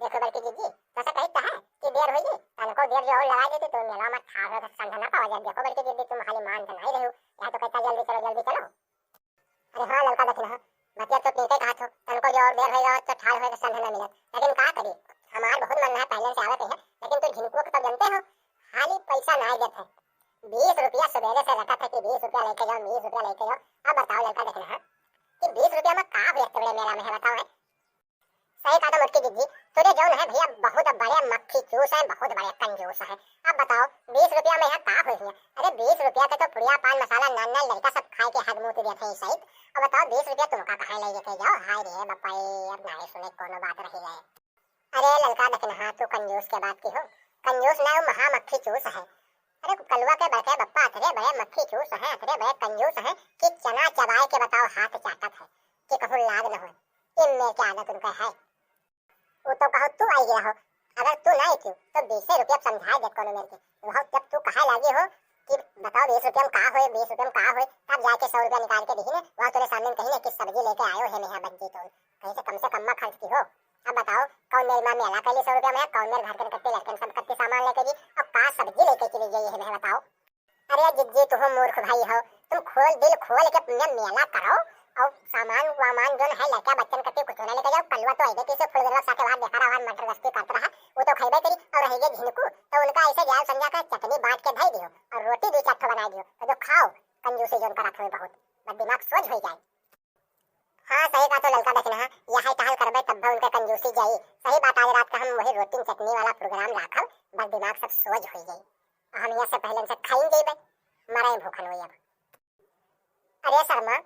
देखो बल्कि जीजी तो ऐसा कहता है कि देर होगी तनको देर जो लगा देती तो मेला में ठाड़ संधा ना पावा जाए। देखो बल्कि जीजी तुम खाली मान तो नहीं रही हो, यहाँ तो कहता जल्दी चलो जल्दी चलो। अरे हाँ लड़का देखना भतिया तो पीते कहा थो तनको जो देर होगा तो ठाड़ होगा संधा ना मिले, लेकिन क्या करी हमार बहुत मन है पहले से आवत है, लेकिन तो झिनको को तब जानते हो खाली पैसा नहीं देते। 20 रुपया सवेरे से रखा था कि 20 रुपया लेके जाओ 20 रुपया लेके जाओ। अब बताओ लड़का देखना कि 20 रुपया में का हुआ बड़े मेला में है बताओ है। सही कहा था मुझकी जीजी तुझे जो है भैया बहुत बड़े मक्खी चूस है, बहुत बड़े कंजूस है। अब बताओ 20 रुपया में यहाँ का हुई है। अरे 20 रुपया के तो पुड़िया पान मसाला नाना लड़का सब खाए के हद मुँह देते हैं सही। अब बताओ 20 रुपया तुमका कहाँ ले लेके जाओ। हाय रे बापा अब नहीं सुने कोनो बात रही है। अरे लड़का देखना तू कंजूस के बात की हो, कंजूस ना महा मक्खी चूस है। अरे कलुआ के बैठे बप्पा अतरे बड़े मक्खी चूस है, अतरे बड़े कंजूस है कि चना चबाए के बताओ हाथ चाटत है कि कहूँ लाद न हो। इनमें क्या आदत उनका है वो तो कहो तू आई रहो। अगर तू नहीं थी तो 20 रुपया समझाए दे कोनो मेरे के वहाँ जब तू कहा लगी हो कि बताओ 20 रुपया में कहा हुए 20 रुपया में कहा हुए तब जाके 100 रुपया निकाल के दिखी ने वहाँ तेरे सामने कहीं किस सब्जी लेके आयो है मेरा बच्ची तो कहीं से कम में खर्च की हो। अब बताओ कौन मेरी माँ मेला के लिए 100 रुपया में कौन मेरे घर के कट्टे लड़के सब कट्टे सामान लेके जी और का सब्जी लेके चली गई है मैं बताओ। अरे जिज्जी तुम मूर्ख भाई हो, तुम खोल दिल खोल के मेला करो और सामान वामान जो है लड़का बच्चन कट्टे कुछ ना लेके जाओ। कलवा तो ऐसे कैसे फुल गलवा साथे बाहर देखा रहा मटर गश्ती करता रहा वो तो खाइबे करी और रहेगे झिनकू तो उनका ऐसे जाल समझा कर चटनी बांट के धई दियो और रोटी 2-4 बना दियो तो जो खाओ कंजूसी जोन करा थोड़ी बहुत बस दिमाग सोच हो जाए। हाँ सही बात है लड़का देखना यही टहल करबे तब उनका कंजूसी जाई। सही बात आज रात का हम वही रोटी चटनी वाला प्रोग्राम रखब बस दिमाग सब सोच हो जाए। हम यहाँ से पहले से खाई जेबे मरे भूखन हुई अब। अरे शर्मा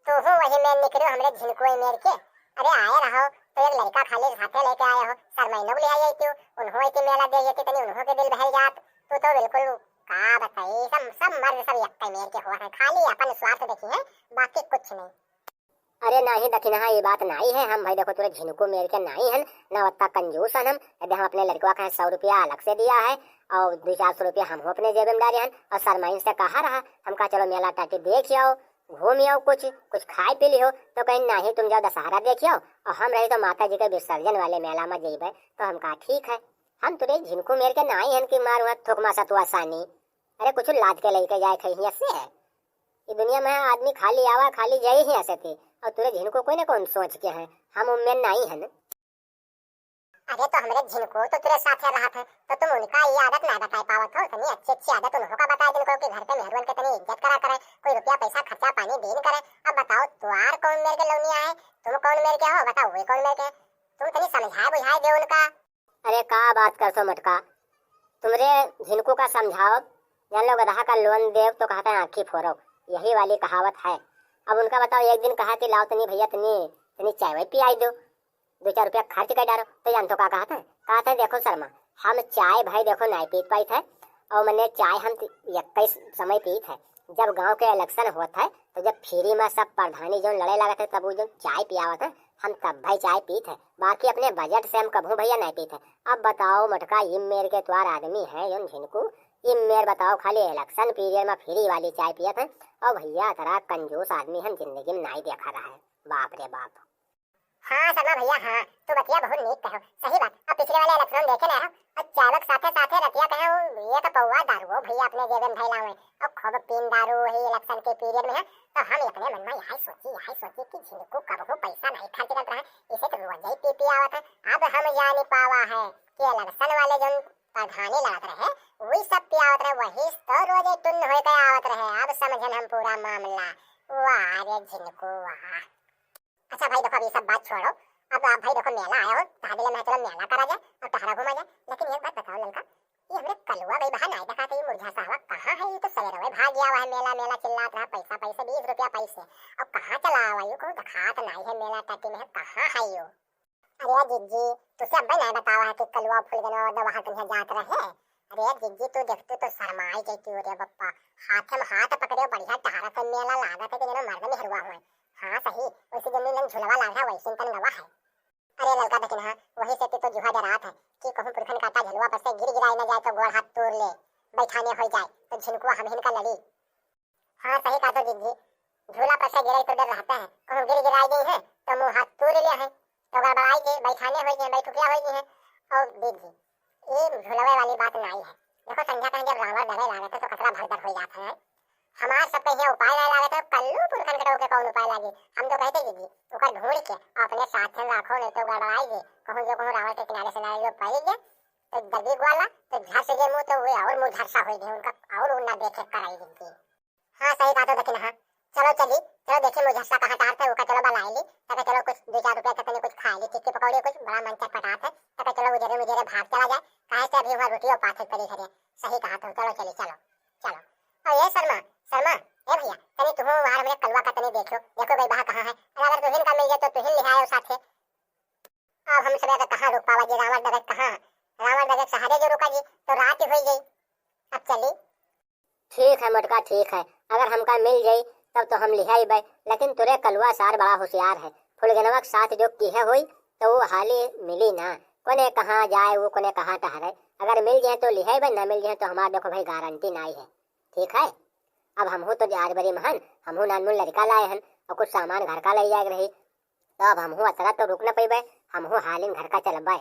तो हो वही में निकलो हमरे झिनको मेर के। अरे आए रहो तो एक लड़का खाली हाथे लेके आए हो शर्माइनो ले आई थी उन्हों इतनी मेला दे देती तनी उन्हों के दिल बहल जात तो बिल्कुल का बताई सब मर्द सब यक्का मेर के हुआ है खाली अपन स्वार्थ देखी है बाकी कुछ नहीं। अरे नहीं दखिना ये बात नहीं है हम भाई देखो तुरे झिनको मेर के नहीं है ना वत्ता कंजूस हम यदि हम अपने लड़का का 100 रुपया अलग से दिया है और 200-400 रुपया हम अपने जेब में डाले हैं और शर्माइन से कहा रहा हम कहा चलो मेला टाटी देख आओ घूम आओ कुछ खाए पी लियो तो कहीं नहीं तुम जाओ दशहरा देख आओ और हम रहे तो माता जी के विसर्जन वाले मेला में जेबे तो हम कहा ठीक है हम तुरे झिनको मेर के नहीं है कि मारू थुकमा सतु आसानी। अरे कुछ लाद के लेके जाए कहीं से है ये दुनिया में आदमी खाली आवा खाली जाए ही ऐसे थे और तुरे झिनको कोई ना कौन सोच के है हम उम्मीद नहीं है ना। अरे तो हमारे झिनको तो तेरे साथ रहा था तो तुम उनका ये आदत ना बता पावत हो तनी अच्छी आदत उनको का बता जिनको कि घर पे मेहरबान के तनी इज्जत करा करे कोई रुपया पैसा खर्चा पानी देन करे। अब बताओ तुआर कौन मेरे के लौनिया है तुम कौन मेरे के हो बताओ वे कौन मेरे के तुम तनी समझाए बुझाए दे उनका। अरे का बात कर सो मटका तुमरे झिनको का समझाओ जान लोग रहा का लोन दे तो कहता है आँखी फोड़ो यही वाली कहावत है। अब उनका बताओ एक दिन कहा कि लाओ तनी भैया तनी चाय वाय पियाई दो 2-4 रुपया खर्च कर डालो तो जान तो का कहा था देखो शर्मा हम चाय भाई देखो नहीं पी पाई थे और मैंने चाय हम 21 समय पी थे जब गांव के इलेक्शन होता है तो जब फ्री में सब प्रधानी जो लड़े लगे थे तब वो जो चाय पियावा था हम तब भाई चाय पी थे बाकी अपने बजट से हम कभू भैया नहीं पी थे। अब बताओ मटका इम मेर के द्वार आदमी है जो झिनको इम मेर बताओ खाली इलेक्शन पीरियड में फ्री वाली चाय पिया था और भैया तरह कंजूस आदमी हम जिंदगी में नहीं देखा रहा है बाप रे बाप। हाँ शर्मा भैया हाँ तू बतिया बहुत नीक कहो सही बात। अब पिछले वाले इलेक्शन देखे ना और चालक साथे साथे रतिया कहे ये तो पौवा दारू भैया अपने जेब में भैला हुए और खूब पीन दारू है इलेक्शन के पीरियड में है तो हम अपने मन में यही सोची कि झिनको कब हो पैसा नहीं खर्च करता है इसे तो रोज ही पी आवत है। अब हम जान पावा है कि इलेक्शन वाले जो प्रधानी लड़त रहे वही सब पियावत रहे वही तो रोज टुन हो के आवत रहे। अब समझन हम पूरा मामला वाह रे झिनको वाह। अच्छा भाई देखो अब ये सब बात छोड़ो अब आप भाई देखो मेला आया हो तादिले में चलो मेला करा जाए और टहरा घुमा जाए। लेकिन एक बात बताओ लड़का ये हमरे कलुआ भाई बहा नहीं देखा था ये मुरझा सा हुआ कहाँ है ये तो सवेरे हुए भाग गया हुआ है मेला चिल्लात रहा पैसा 20 रुपया पैसे और कहाँ चला हुआ ये कोई दिखात नहीं है मेला टाटी में कहाँ है यो। अरे जिज्जी तुझसे अब नहीं बतावा है कि कलुआ फुल गनो वहाँ कहीं जात रहे। अरे जिज्जी तू देखते तो शर्माई जाती हो रे बप्पा हाथ में हाथ पकड़े बढ़िया टहरा से मेला लागा था कि मर्द में हरवा हुआ हाँ सही उसी जमीन में झुलवा लागा वैसे तन गवा है। अरे लड़का देखना वही से तो जुहा डरात है कि कहूँ पुरखन काटा झुलवा पर से गिर गिराई न जाए तो गोड़ हाथ तोड़ ले बैठाने हो जाए तो झिनको हम हिनका लड़ी। हाँ सही कहा तो जिज्जी झूला पर से गिराई तो डर रहता है कहूँ गिर गिराई गई है तो मुँह हाथ तोड़ लिया है तो गड़बड़ाई के बैठाने हो गए, बैठुकिया हो गई है। और दीदी ये झुलवे वाली बात नहीं है। देखो संध्या कहीं जब रावण डरे लागत है तो कतरा भगदड़ हो जाता है। हमार सब कहीं उपाय नहीं लागत है, कल्लू पुरखन कटो के कौन उपाय लागी। हम तो कहते दीदी ओकर ढूंढ के अपने साथ में रखो, नहीं तो गड़बड़ाई गए कहूं जो कहूं रावण के किनारे से ना जो पाई गए तो दगी वाला तो झस जे मुंह तो वो और मुंह झरसा हो गए उनका और उन्ना देखे कराई दीदी। हाँ सही बात है देखिन। हाँ चलो चली, चलो देखिए मुझस्सा कहाँ टारता है वो चलो बनाई ली तब चलो कुछ 2-4 रुपया तक कुछ खाई ली, टिक्की पकौड़ी कुछ बड़ा मन चटपटात है तब चलो उजरे मुझे भाग चला जाए कहे से अभी वहाँ रोटी और पाथर पड़ी है। सही कहा तो चलो चली चलो चलो। और ये शर्मा शर्मा ए भैया तनी तुम वहां मेरे कलवा का तनी देखो देखो गई बहा कहाँ है। अगर तुहिन का मिल जाए तो तुहिन ले आयो साथे। अब हम सब कहाँ रुक पावा जी, रावण डगत कहाँ, रावण डगत सहारे जो रुका जी तो रात ही हो गई। अब चली ठीक है मटका ठीक है, अगर हमका मिल जाई तब तो हम लिहाई बे, लेकिन तुरे कलवा सार बड़ा होशियार है। फुलगनवा के साथ जो की है हुई तो वो हाली मिली ना, कोने कहाँ जाए वो कोने कहाँ ठहरे। अगर मिल जाए तो लिहाई बे, न मिल जाए तो हमारा देखो भाई गारंटी नहीं है। ठीक है अब हमहू तो आज बड़ी महन हमहू नानमुन लड़का लाए हन और कुछ सामान घर का ले जाए रही तो अब हमहू अतरा तो रुक न पेबे, हमहू हालिन घर का चलबे।